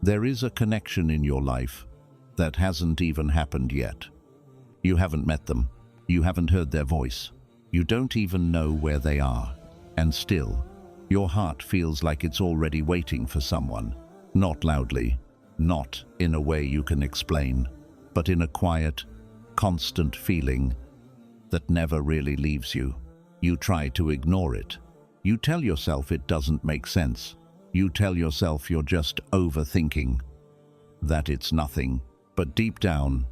There is a connection in your life that hasn't even happened yet. You haven't met them, you haven't heard their voice, you don't even know where they are, and still, your heart feels like it's already waiting for someone. Not loudly, not in a way you can explain, but in a quiet, constant feeling that never really leaves you. You try to ignore it. You tell yourself it doesn't make sense. You tell yourself you're just overthinking, that it's nothing. But deep down,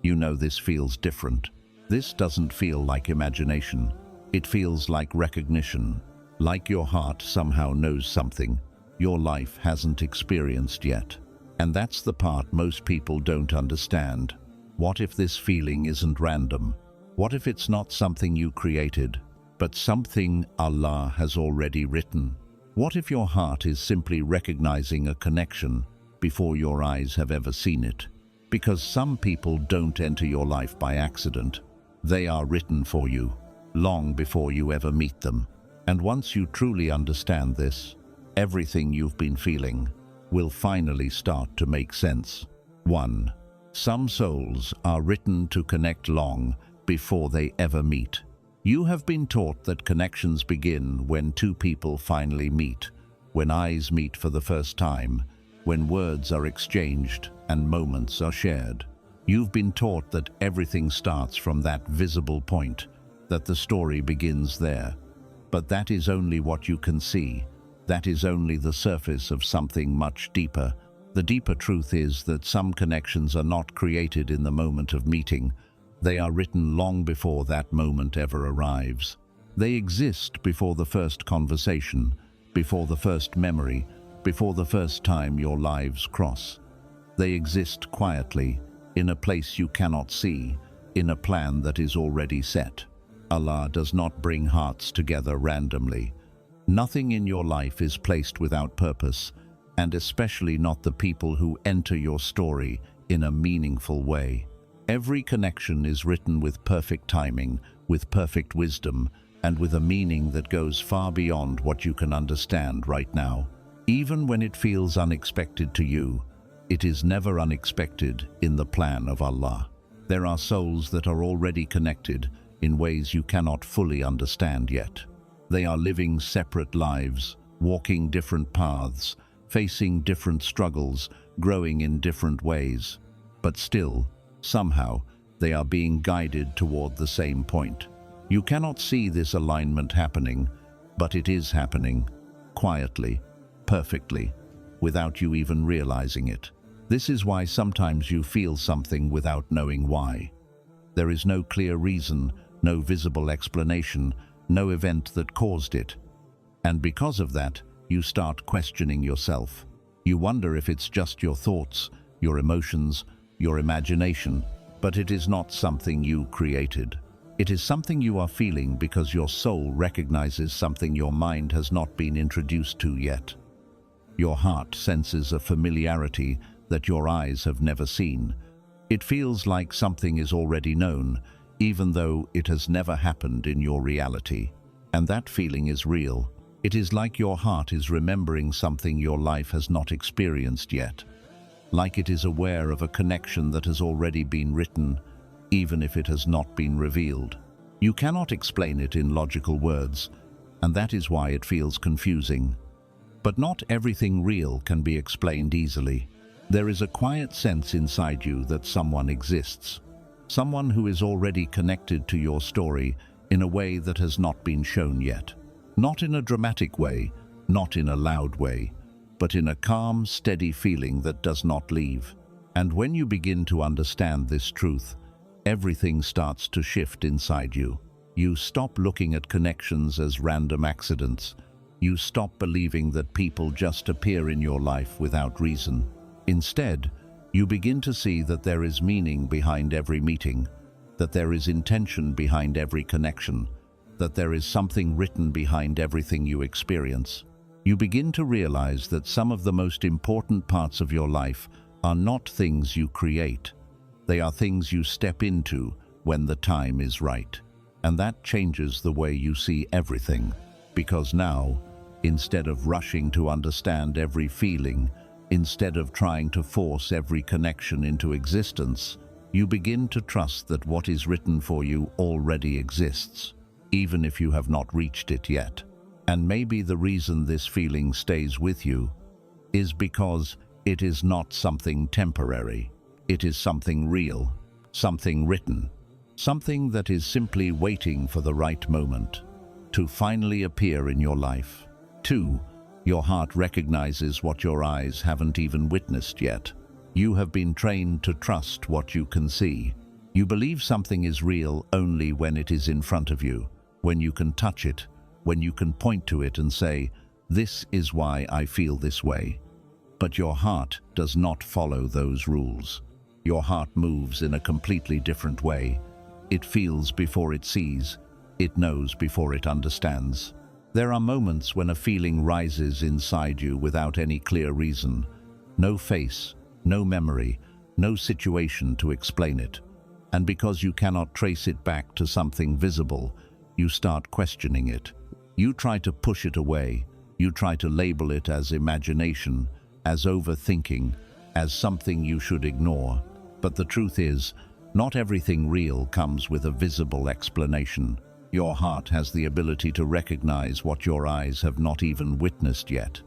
you know this feels different. This doesn't feel like imagination. It feels like recognition, like your heart somehow knows something your life hasn't experienced yet. And that's the part most people don't understand. What if this feeling isn't random? What if it's not something you created, but something Allah has already written? What if your heart is simply recognizing a connection before your eyes have ever seen it? Because some people don't enter your life by accident. They are written for you, long before you ever meet them. And once you truly understand this, everything you've been feeling will finally start to make sense. 1. Some souls are written to connect long before they ever meet. You have been taught that connections begin when two people finally meet, when eyes meet for the first time, when words are exchanged and moments are shared. You've been taught that everything starts from that visible point, that the story begins there. But that is only what you can see. That is only the surface of something much deeper. The deeper truth is that some connections are not created in the moment of meeting. They are written long before that moment ever arrives. They exist before the first conversation, before the first memory, before the first time your lives cross. They exist quietly, in a place you cannot see, in a plan that is already set. Allah does not bring hearts together randomly. Nothing in your life is placed without purpose, and especially not the people who enter your story in a meaningful way. Every connection is written with perfect timing, with perfect wisdom, and with a meaning that goes far beyond what you can understand right now. Even when it feels unexpected to you, it is never unexpected in the plan of Allah. There are souls that are already connected in ways you cannot fully understand yet. They are living separate lives, walking different paths, facing different struggles, growing in different ways. But still, somehow, they are being guided toward the same point. You cannot see this alignment happening, but it is happening, quietly, perfectly, without you even realizing it. This is why sometimes you feel something without knowing why. There is no clear reason, no visible explanation, no event that caused it. And because of that, you start questioning yourself. You wonder if it's just your thoughts, your emotions, your imagination, but it is not something you created. It is something you are feeling because your soul recognizes something your mind has not been introduced to yet. Your heart senses a familiarity that your eyes have never seen. It feels like something is already known, even though it has never happened in your reality. And that feeling is real. It is like your heart is remembering something your life has not experienced yet. Like it is aware of a connection that has already been written, even if it has not been revealed. You cannot explain it in logical words, and that is why it feels confusing. But not everything real can be explained easily. There is a quiet sense inside you that someone exists. Someone who is already connected to your story in a way that has not been shown yet. Not in a dramatic way, not in a loud way, but in a calm, steady feeling that does not leave. And when you begin to understand this truth, everything starts to shift inside you. You stop looking at connections as random accidents. You stop believing that people just appear in your life without reason. Instead, you begin to see that there is meaning behind every meeting, that there is intention behind every connection, that there is something written behind everything you experience. You begin to realize that some of the most important parts of your life are not things you create. They are things you step into when the time is right. And that changes the way you see everything. Because now, instead of rushing to understand every feeling, Instead of trying to force every connection into existence, you begin to trust that what is written for you already exists, even if you have not reached it yet. And maybe the reason this feeling stays with you is because it is not something temporary. It is something real, something written, something that is simply waiting for the right moment to finally appear in your life. 2. Your heart recognizes what your eyes haven't even witnessed yet. You have been trained to trust what you can see. You believe something is real only when it is in front of you, when you can touch it, when you can point to it and say, "This is why I feel this way." But your heart does not follow those rules. Your heart moves in a completely different way. It feels before it sees. It knows before it understands. There are moments when a feeling rises inside you without any clear reason. No face, no memory, no situation to explain it. And because you cannot trace it back to something visible, you start questioning it. You try to push it away. You try to label it as imagination, as overthinking, as something you should ignore. But the truth is, not everything real comes with a visible explanation. Your heart has the ability to recognize what your eyes have not even witnessed yet.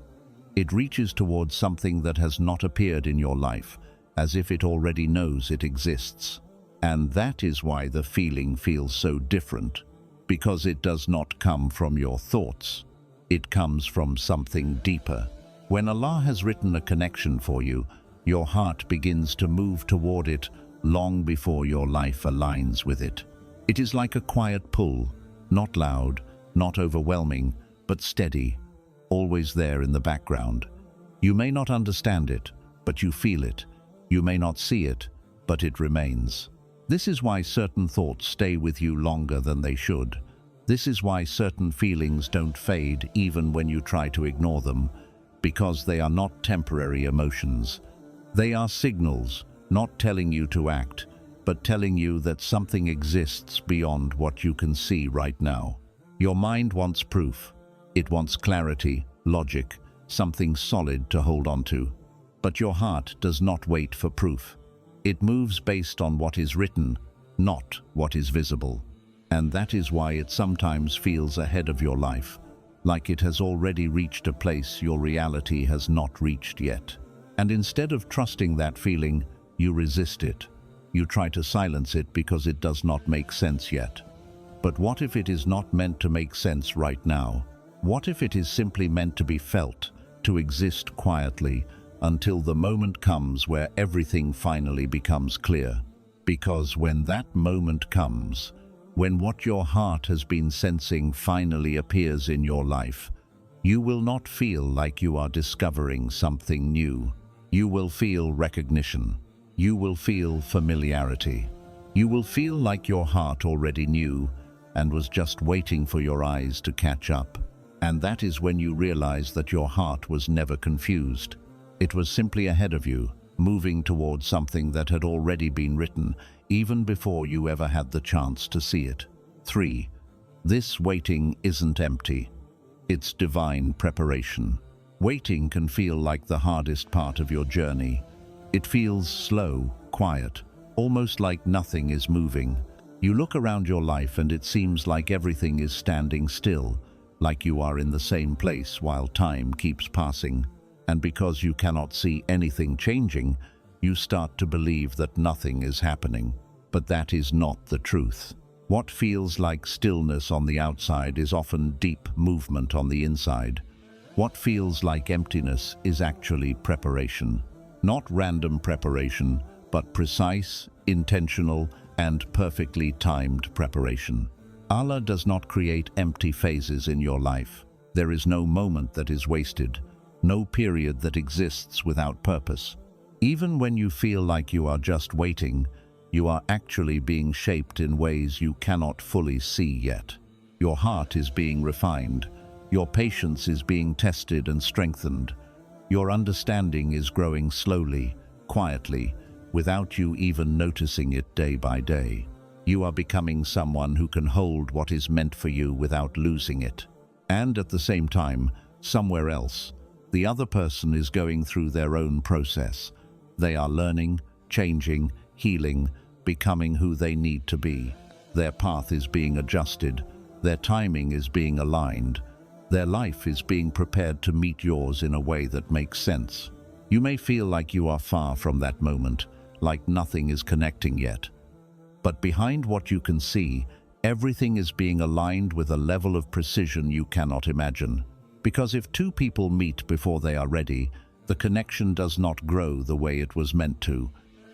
It reaches towards something that has not appeared in your life, as if it already knows it exists. And that is why the feeling feels so different, because it does not come from your thoughts. It comes from something deeper. When Allah has written a connection for you, your heart begins to move toward it long before your life aligns with it. It is like a quiet pull, not loud, not overwhelming, but steady, always there in the background. You may not understand it, but you feel it. You may not see it, but it remains. This is why certain thoughts stay with you longer than they should. This is why certain feelings don't fade even when you try to ignore them, because they are not temporary emotions. They are signals, not telling you to act, but telling you that something exists beyond what you can see right now. Your mind wants proof. It wants clarity, logic, something solid to hold on to. But your heart does not wait for proof. It moves based on what is written, not what is visible. And that is why it sometimes feels ahead of your life, like it has already reached a place your reality has not reached yet. And instead of trusting that feeling, you resist it. You try to silence it because it does not make sense yet. But what if it is not meant to make sense right now? What if it is simply meant to be felt, to exist quietly, until the moment comes where everything finally becomes clear? Because when that moment comes, when what your heart has been sensing finally appears in your life, you will not feel like you are discovering something new. You will feel recognition. You will feel familiarity. You will feel like your heart already knew and was just waiting for your eyes to catch up. And that is when you realize that your heart was never confused. It was simply ahead of you, moving towards something that had already been written, even before you ever had the chance to see it. 3. This waiting isn't empty. It's divine preparation. Waiting can feel like the hardest part of your journey. It feels slow, quiet, almost like nothing is moving. You look around your life and it seems like everything is standing still, like you are in the same place while time keeps passing. And because you cannot see anything changing, you start to believe that nothing is happening. But that is not the truth. What feels like stillness on the outside is often deep movement on the inside. What feels like emptiness is actually preparation. Not random preparation, but precise, intentional, and perfectly timed preparation. Allah does not create empty phases in your life. There is no moment that is wasted, no period that exists without purpose. Even when you feel like you are just waiting, you are actually being shaped in ways you cannot fully see yet. Your heart is being refined. Your patience is being tested and strengthened. Your understanding is growing slowly, quietly, without you even noticing it day by day. You are becoming someone who can hold what is meant for you without losing it. And at the same time, somewhere else, The other person is going through their own process. They are learning, changing, healing, becoming who they need to be. Their path is being adjusted. Their timing is being aligned. Their life is being prepared to meet yours in a way that makes sense. You may feel like you are far from that moment, like nothing is connecting yet. But behind what you can see, everything is being aligned with a level of precision you cannot imagine. Because if two people meet before they are ready, the connection does not grow the way it was meant to.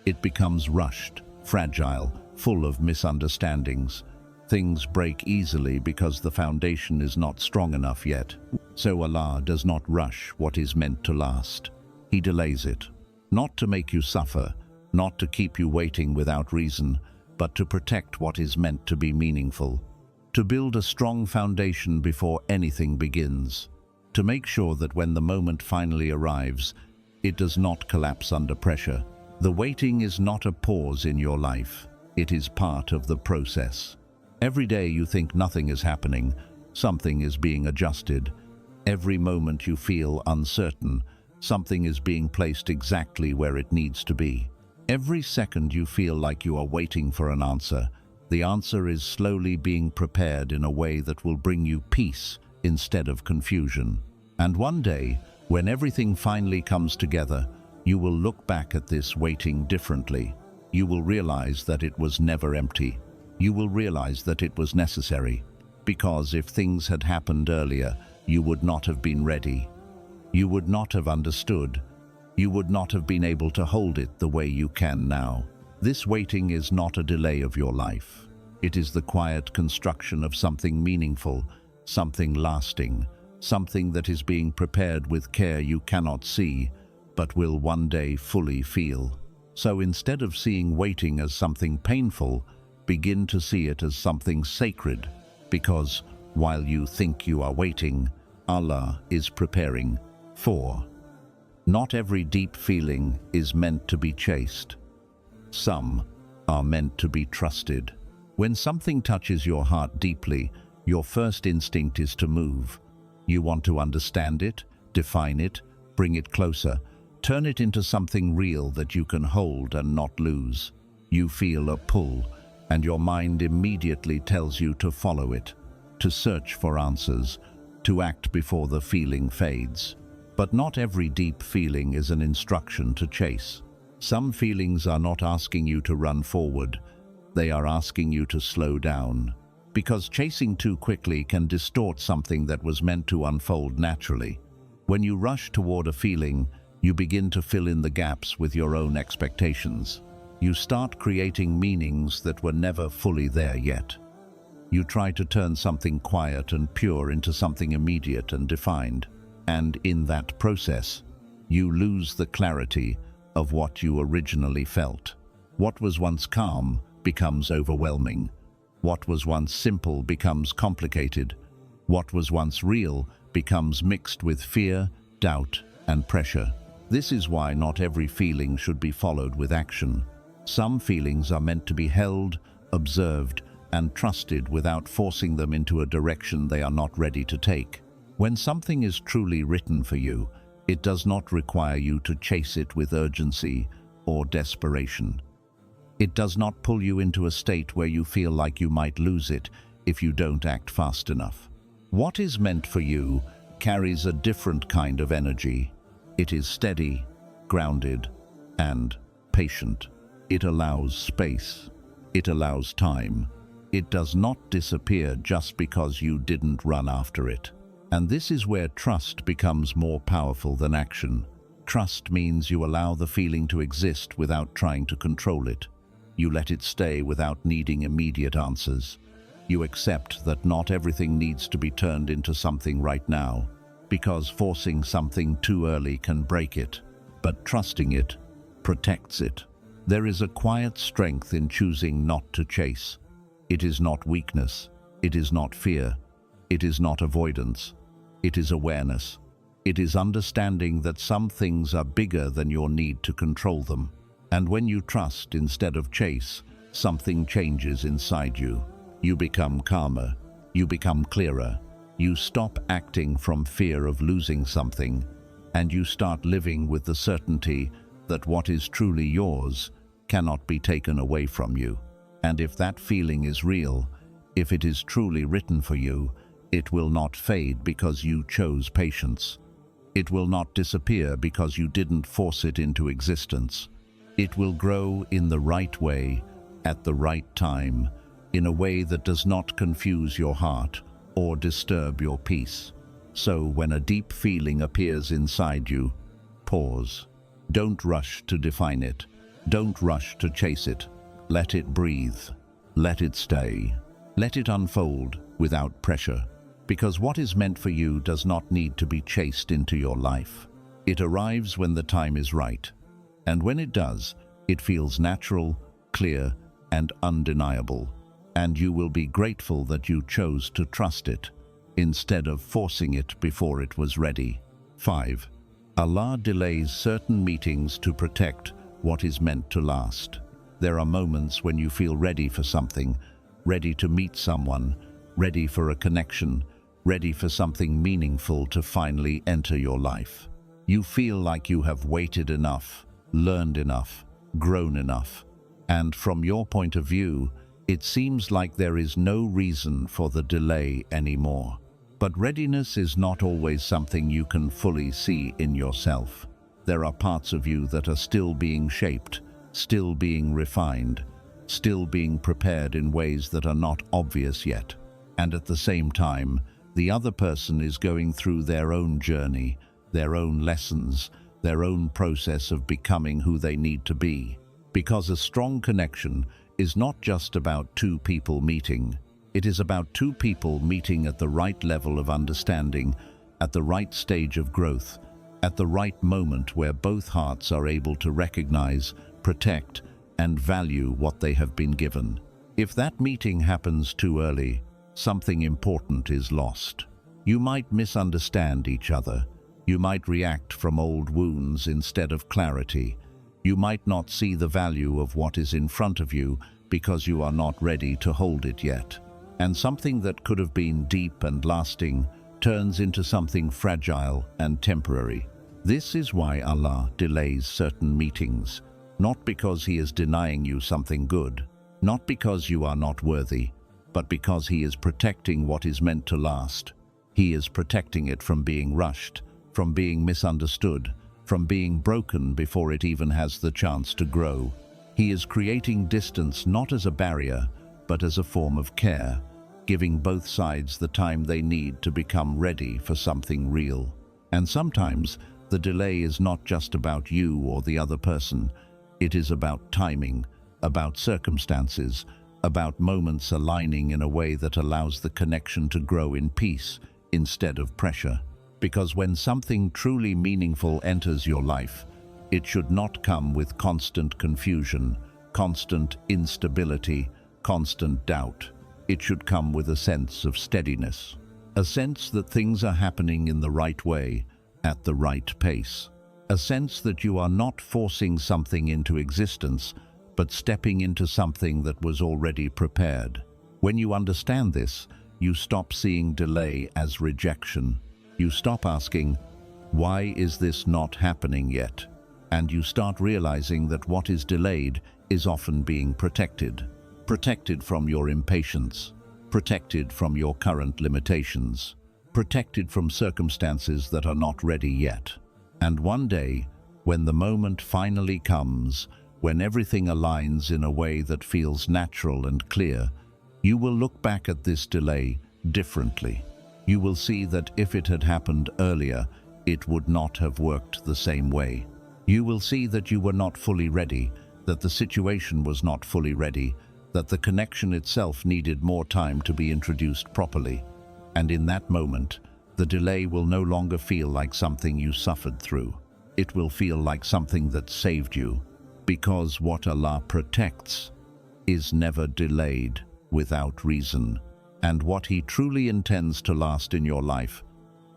It becomes rushed, fragile, full of misunderstandings. Things break easily because the foundation is not strong enough yet. So Allah does not rush what is meant to last. He delays it, not to make you suffer, not to keep you waiting without reason, but to protect what is meant to be meaningful, to build a strong foundation before anything begins, to make sure that when the moment finally arrives, it does not collapse under pressure. The waiting is not a pause in your life. It is part of the process. Every day you think nothing is happening, something is being adjusted. Every moment you feel uncertain, something is being placed exactly where it needs to be. Every second you feel like you are waiting for an answer, the answer is slowly being prepared in a way that will bring you peace instead of confusion. And one day, when everything finally comes together, you will look back at this waiting differently. You will realize that it was never empty. You will realize that it was necessary. Because if things had happened earlier, you would not have been ready. You would not have understood. You would not have been able to hold it the way you can now. This waiting is not a delay of your life. It is the quiet construction of something meaningful, something lasting, something that is being prepared with care you cannot see, but will one day fully feel. So instead of seeing waiting as something painful, begin to see it as something sacred, because while you think you are waiting, Allah is preparing. 4. Not every deep feeling is meant to be chased. Some are meant to be trusted. When something touches your heart deeply, your first instinct is to move. You want to understand it, define it, bring it closer, turn it into something real that you can hold and not lose. You feel a pull, and your mind immediately tells you to follow it, to search for answers, to act before the feeling fades. But not every deep feeling is an instruction to chase. Some feelings are not asking you to run forward, they are asking you to slow down. Because chasing too quickly can distort something that was meant to unfold naturally. When you rush toward a feeling, you begin to fill in the gaps with your own expectations. You start creating meanings that were never fully there yet. You try to turn something quiet and pure into something immediate and defined. And in that process, you lose the clarity of what you originally felt. What was once calm becomes overwhelming. What was once simple becomes complicated. What was once real becomes mixed with fear, doubt, and pressure. This is why not every feeling should be followed with action. Some feelings are meant to be held, observed, and trusted without forcing them into a direction they are not ready to take. When something is truly written for you, it does not require you to chase it with urgency or desperation. It does not pull you into a state where you feel like you might lose it if you don't act fast enough. What is meant for you carries a different kind of energy. It is steady, grounded, and patient. It allows space. It allows time. It does not disappear just because you didn't run after it. And this is where trust becomes more powerful than action. Trust means you allow the feeling to exist without trying to control it. You let it stay without needing immediate answers. You accept that not everything needs to be turned into something right now, because forcing something too early can break it, but trusting it protects it. There is a quiet strength in choosing not to chase. It is not weakness. It is not fear. It is not avoidance. It is awareness. It is understanding that some things are bigger than your need to control them. And when you trust instead of chase, something changes inside you. You become calmer. You become clearer. You stop acting from fear of losing something, and you start living with the certainty that what is truly yours cannot be taken away from you. And if that feeling is real, if it is truly written for you, it will not fade because you chose patience. It will not disappear because you didn't force it into existence. It will grow in the right way, at the right time, in a way that does not confuse your heart or disturb your peace. So when a deep feeling appears inside you, pause. Don't rush to define it. Don't rush to chase it. Let it breathe. Let it stay. Let it unfold without pressure. Because what is meant for you does not need to be chased into your life. It arrives when the time is right. And when it does, it feels natural, clear, and undeniable. And you will be grateful that you chose to trust it, instead of forcing it before it was ready. 5. Allah delays certain meetings to protect what is meant to last. There are moments when you feel ready for something, ready to meet someone, ready for a connection, ready for something meaningful to finally enter your life. You feel like you have waited enough, learned enough, grown enough. And from your point of view, it seems like there is no reason for the delay anymore. But readiness is not always something you can fully see in yourself. There are parts of you that are still being shaped, still being refined, still being prepared in ways that are not obvious yet. And at the same time, the other person is going through their own journey, their own lessons, their own process of becoming who they need to be. Because a strong connection is not just about two people meeting. It is about two people meeting at the right level of understanding, at the right stage of growth, at the right moment where both hearts are able to recognize, protect, and value what they have been given. If that meeting happens too early, something important is lost. You might misunderstand each other. You might react from old wounds instead of clarity. You might not see the value of what is in front of you because you are not ready to hold it yet. And something that could have been deep and lasting turns into something fragile and temporary. This is why Allah delays certain meetings, not because He is denying you something good, not because you are not worthy, but because He is protecting what is meant to last. He is protecting it from being rushed, from being misunderstood, from being broken before it even has the chance to grow. He is creating distance not as a barrier, but as a form of care, giving both sides the time they need to become ready for something real. And sometimes the delay is not just about you or the other person. It is about timing, about circumstances, about moments aligning in a way that allows the connection to grow in peace instead of pressure. Because when something truly meaningful enters your life, it should not come with constant confusion, constant instability, constant doubt. It should come with a sense of steadiness, a sense that things are happening in the right way, at the right pace, a sense that you are not forcing something into existence, but stepping into something that was already prepared. When you understand this, you stop seeing delay as rejection. You stop asking, "Why is this not happening yet?" And you start realizing that what is delayed is often being protected. Protected from your impatience, protected from your current limitations, protected from circumstances that are not ready yet. And one day, when the moment finally comes, when everything aligns in a way that feels natural and clear, you will look back at this delay differently. You will see that if it had happened earlier, it would not have worked the same way. You will see that you were not fully ready, that the situation was not fully ready, that the connection itself needed more time to be introduced properly. And in that moment, the delay will no longer feel like something you suffered through. It will feel like something that saved you, because what Allah protects is never delayed without reason. And what He truly intends to last in your life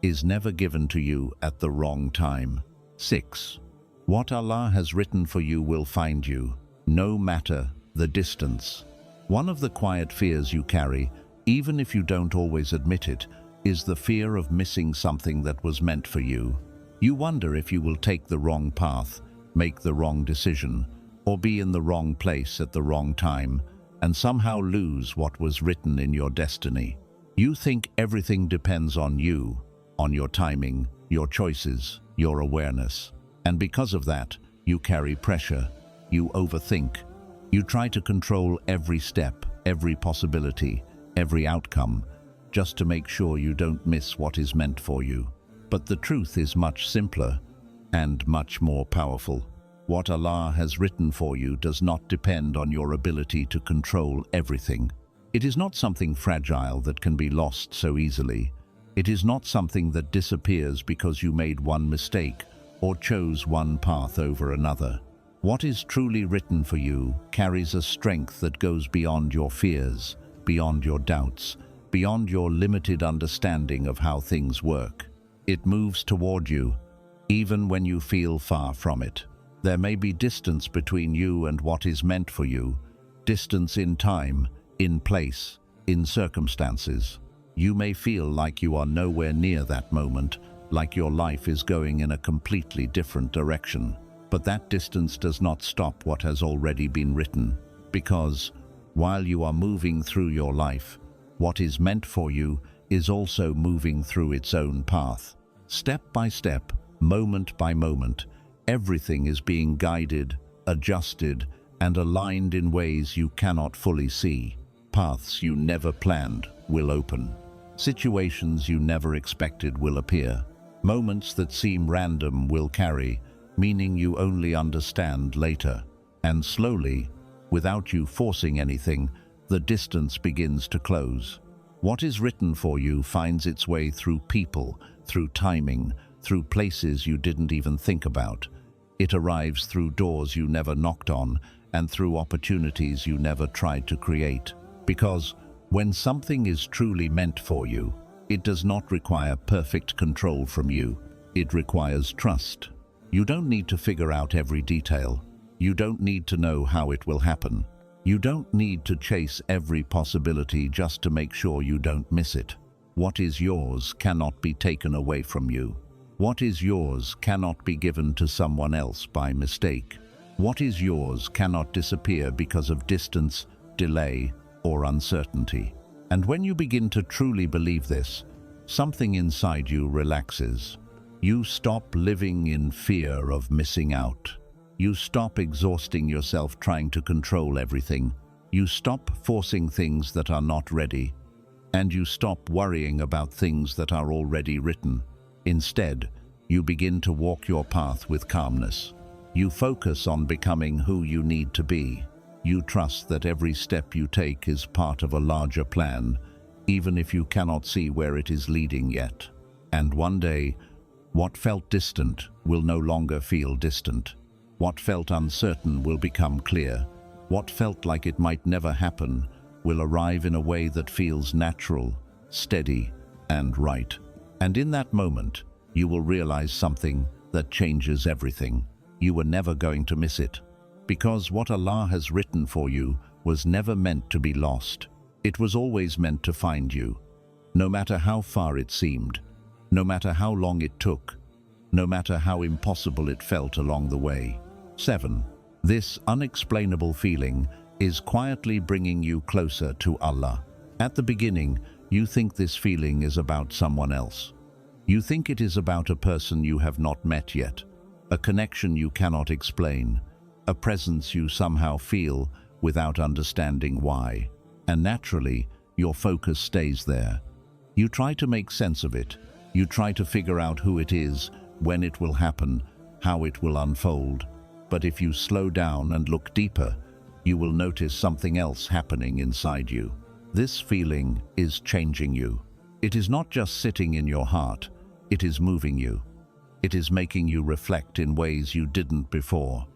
is never given to you at the wrong time. 6. What Allah has written for you will find you, no matter the distance. One of the quiet fears you carry, even if you don't always admit it, is the fear of missing something that was meant for you. You wonder if you will take the wrong path, make the wrong decision, or be in the wrong place at the wrong time, and somehow lose what was written in your destiny. You think everything depends on you, on your timing, your choices, your awareness. And because of that, you carry pressure, you overthink, you try to control every step, every possibility, every outcome, just to make sure you don't miss what is meant for you. But the truth is much simpler and much more powerful. What Allah has written for you does not depend on your ability to control everything. It is not something fragile that can be lost so easily. It is not something that disappears because you made one mistake or chose one path over another. What is truly written for you carries a strength that goes beyond your fears, beyond your doubts, beyond your limited understanding of how things work. It moves toward you, even when you feel far from it. There may be distance between you and what is meant for you, distance in time, in place, in circumstances. You may feel like you are nowhere near that moment, like your life is going in a completely different direction. But that distance does not stop what has already been written, because while you are moving through your life, what is meant for you is also moving through its own path. Step by step, moment by moment, everything is being guided, adjusted, and aligned in ways you cannot fully see. Paths you never planned will open. Situations you never expected will appear. Moments that seem random will carry meaning you only understand later. And slowly, without you forcing anything, the distance begins to close. What is written for you finds its way through people, through timing, through places you didn't even think about. It arrives through doors you never knocked on and through opportunities you never tried to create. Because when something is truly meant for you, it does not require perfect control from you. It requires trust. You don't need to figure out every detail. You don't need to know how it will happen. You don't need to chase every possibility just to make sure you don't miss it. What is yours cannot be taken away from you. What is yours cannot be given to someone else by mistake. What is yours cannot disappear because of distance, delay, or uncertainty. And when you begin to truly believe this, something inside you relaxes. You stop living in fear of missing out. You stop exhausting yourself trying to control everything. You stop forcing things that are not ready. And you stop worrying about things that are already written. Instead, you begin to walk your path with calmness. You focus on becoming who you need to be. You trust that every step you take is part of a larger plan, even if you cannot see where it is leading yet. And one day, what felt distant will no longer feel distant. What felt uncertain will become clear. What felt like it might never happen will arrive in a way that feels natural, steady, and right. And in that moment, you will realize something that changes everything. You were never going to miss it. Because what Allah has written for you was never meant to be lost. It was always meant to find you. No matter how far it seemed, no matter how long it took, no matter how impossible it felt along the way. 7. This unexplainable feeling is quietly bringing you closer to Allah. At the beginning, you think this feeling is about someone else. You think it is about a person you have not met yet, a connection you cannot explain, a presence you somehow feel without understanding why. And naturally, your focus stays there. You try to make sense of it. You try to figure out who it is, when it will happen, how it will unfold. But if you slow down and look deeper, you will notice something else happening inside you. This feeling is changing you. It is not just sitting in your heart, it is moving you. It is making you reflect in ways you didn't before.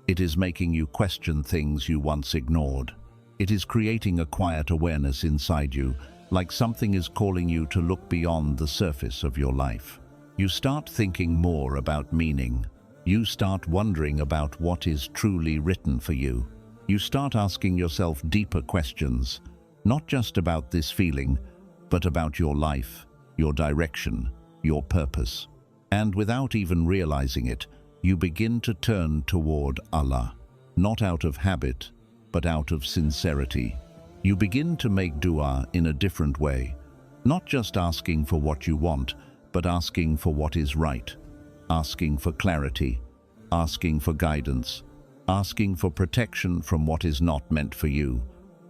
It is making you question things you once ignored. It is creating a quiet awareness inside you, like something is calling you to look beyond the surface of your life. You start thinking more about meaning. You start wondering about what is truly written for you. You start asking yourself deeper questions, not just about this feeling, but about your life, your direction, your purpose. And without even realizing it, you begin to turn toward Allah, not out of habit, but out of sincerity. You begin to make dua in a different way, not just asking for what you want, but asking for what is right, asking for clarity, asking for guidance, asking for protection from what is not meant for you.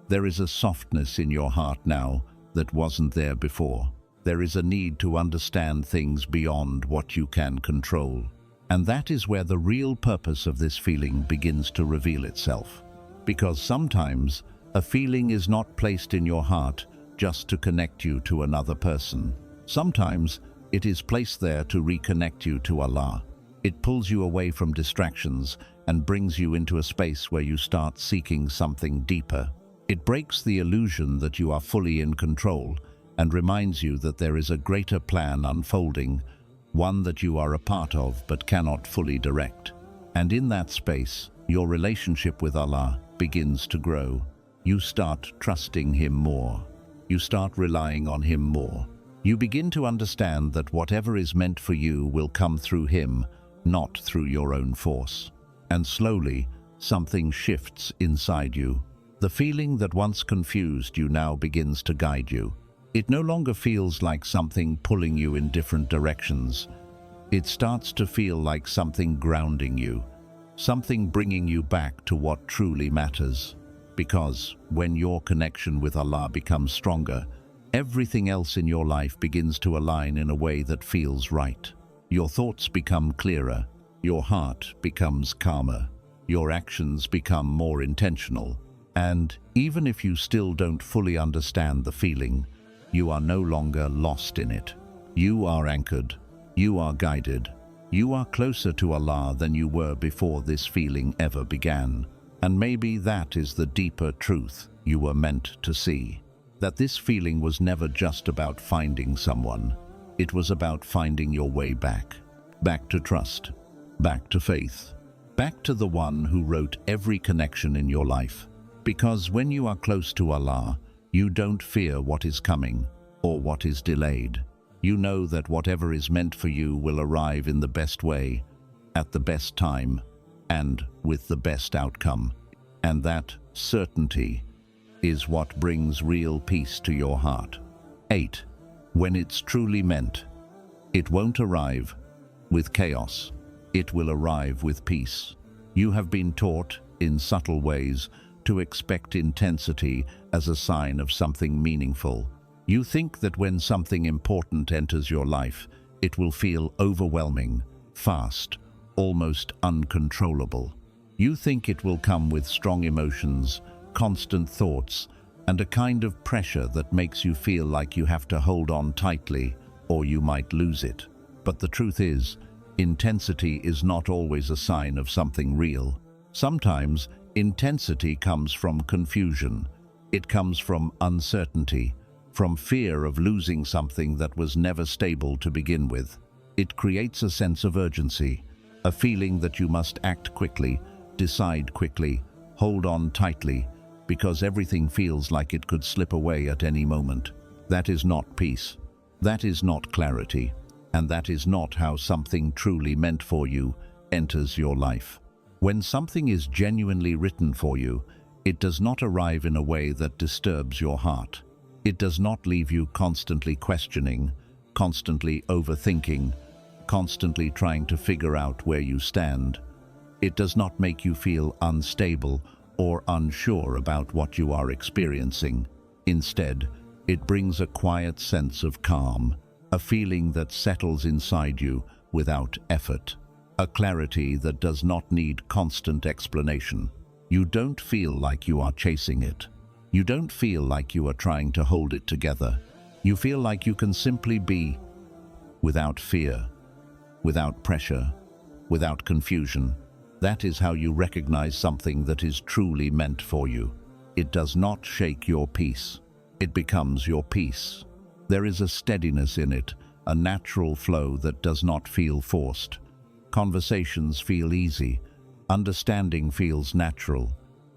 There is a softness in your heart now that wasn't there before. There is a need to understand things beyond what you can control. And that is where the real purpose of this feeling begins to reveal itself. Because sometimes a feeling is not placed in your heart just to connect you to another person. Sometimes it is placed there to reconnect you to Allah. It pulls you away from distractions and brings you into a space where you start seeking something deeper. It breaks the illusion that you are fully in control and reminds you that there is a greater plan unfolding, one that you are a part of but cannot fully direct. And in that space, your relationship with Allah begins to grow. You start trusting Him more. You start relying on Him more. You begin to understand that whatever is meant for you will come through Him, not through your own force. And slowly, something shifts inside you. The feeling that once confused you now begins to guide you. It no longer feels like something pulling you in different directions. It starts to feel like something grounding you, something bringing you back to what truly matters. Because when your connection with Allah becomes stronger, everything else in your life begins to align in a way that feels right. Your thoughts become clearer, your heart becomes calmer, your actions become more intentional. And even if you still don't fully understand the feeling, you are no longer lost in it. You are anchored, you are guided, you are closer to Allah than you were before this feeling ever began. And maybe that is the deeper truth you were meant to see. That this feeling was never just about finding someone. It was about finding your way back. Back to trust, back to faith, back to the one who wrote every connection in your life. Because when you are close to Allah, you don't fear what is coming or what is delayed. You know that whatever is meant for you will arrive in the best way, at the best time, and with the best outcome. And that certainty is what brings real peace to your heart. 8. When it's truly meant, it won't arrive with chaos. It will arrive with peace. You have been taught, in subtle ways, to expect intensity as a sign of something meaningful. You think that when something important enters your life, it will feel overwhelming, fast, almost uncontrollable. You think it will come with strong emotions, constant thoughts, and a kind of pressure that makes you feel like you have to hold on tightly or you might lose it. But the truth is, intensity is not always a sign of something real. Sometimes, intensity comes from confusion. It comes from uncertainty, from fear of losing something that was never stable to begin with. It creates a sense of urgency, a feeling that you must act quickly, decide quickly, hold on tightly, because everything feels like it could slip away at any moment. That is not peace. That is not clarity. And that is not how something truly meant for you enters your life. When something is genuinely written for you, it does not arrive in a way that disturbs your heart. It does not leave you constantly questioning, constantly overthinking, constantly trying to figure out where you stand. It does not make you feel unstable or unsure about what you are experiencing. Instead, it brings a quiet sense of calm, a feeling that settles inside you without effort. A clarity that does not need constant explanation. You don't feel like you are chasing it. You don't feel like you are trying to hold it together. You feel like you can simply be without fear, without pressure, without confusion. That is how you recognize something that is truly meant for you. It does not shake your peace. It becomes your peace. There is a steadiness in it, a natural flow that does not feel forced. Conversations feel easy, understanding feels natural,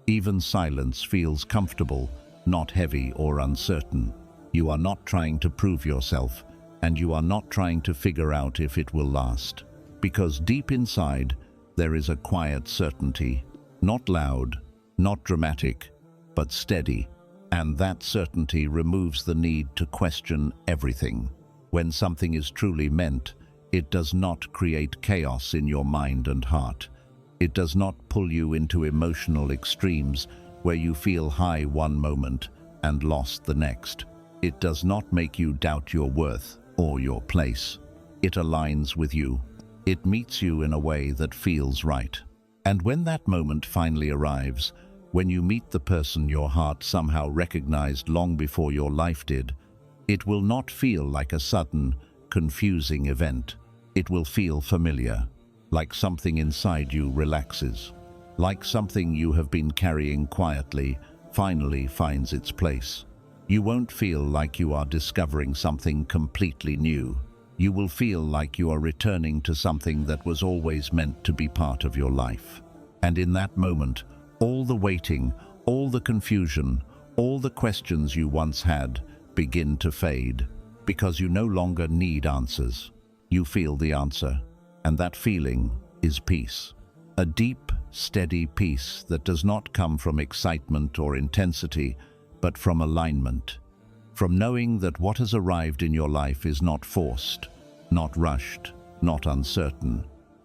even silence feels comfortable, not heavy or uncertain. You are not trying to prove yourself, and you are not trying to figure out if it will last. Because deep inside, there is a quiet certainty, not loud, not dramatic, but steady. And that certainty removes the need to question everything. When something is truly meant, it does not create chaos in your mind and heart. It does not pull you into emotional extremes where you feel high one moment and lost the next. It does not make you doubt your worth or your place. It aligns with you. It meets you in a way that feels right. And when that moment finally arrives, when you meet the person your heart somehow recognized long before your life did, it will not feel like a sudden, confusing event. It will feel familiar, like something inside you relaxes, like something you have been carrying quietly finally finds its place. You won't feel like you are discovering something completely new. You will feel like you are returning to something that was always meant to be part of your life. And in that moment, all the waiting, all the confusion, all the questions you once had begin to fade, because you no longer need answers. You feel the answer, and that feeling is peace. A deep, steady peace that does not come from excitement or intensity, but from alignment. From knowing that what has arrived in your life is not forced, not rushed, not uncertain.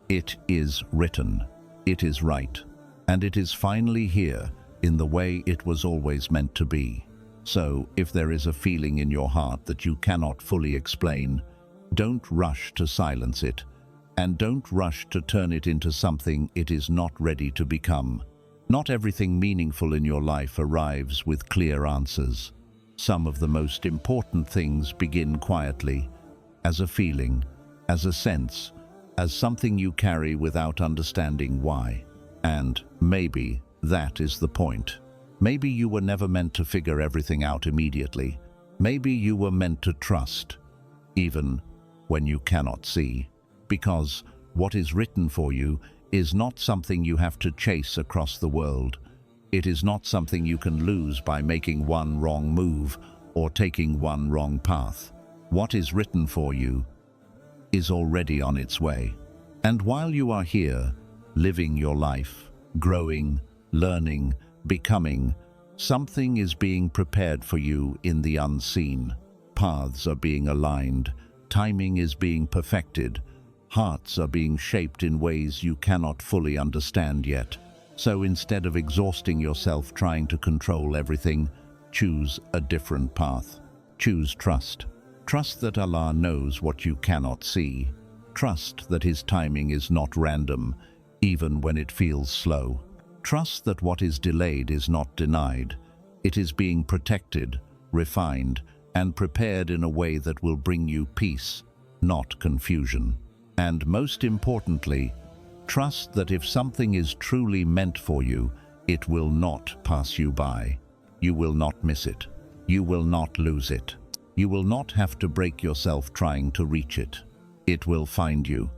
It is written, it is right, and it is finally here in the way it was always meant to be. So, if there is a feeling in your heart that you cannot fully explain, don't rush to silence it, and don't rush to turn it into something it is not ready to become. Not everything meaningful in your life arrives with clear answers. Some of the most important things begin quietly, as a feeling, as a sense, as something you carry without understanding why. And maybe that is the point. Maybe you were never meant to figure everything out immediately. Maybe you were meant to trust, even when you cannot see. Because what is written for you is not something you have to chase across the world. It is not something you can lose by making one wrong move or taking one wrong path. What is written for you is already on its way. And while you are here, living your life, growing, learning, becoming, something is being prepared for you in the unseen. Paths are being aligned, timing is being perfected, hearts are being shaped in ways you cannot fully understand yet. So instead of exhausting yourself trying to control everything, choose a different path. Choose trust. Trust that Allah knows what you cannot see. Trust that His timing is not random, even when it feels slow. Trust that what is delayed is not denied. It is being protected, refined, and prepared in a way that will bring you peace, not confusion. And most importantly, trust that if something is truly meant for you, it will not pass you by. You will not miss it. You will not lose it. You will not have to break yourself trying to reach it. It will find you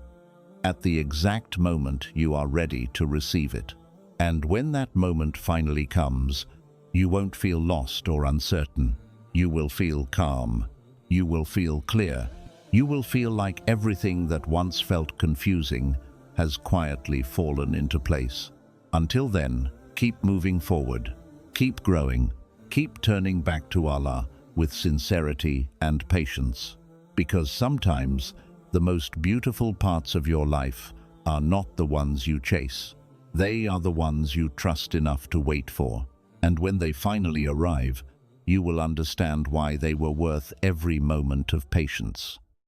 at the exact moment you are ready to receive it. And when that moment finally comes, you won't feel lost or uncertain. You will feel calm. You will feel clear. You will feel like everything that once felt confusing has quietly fallen into place. Until then, keep moving forward, keep growing, keep turning back to Allah with sincerity and patience. Because sometimes the most beautiful parts of your life are not the ones you chase. They are the ones you trust enough to wait for. And when they finally arrive, you will understand why they were worth every moment of patience.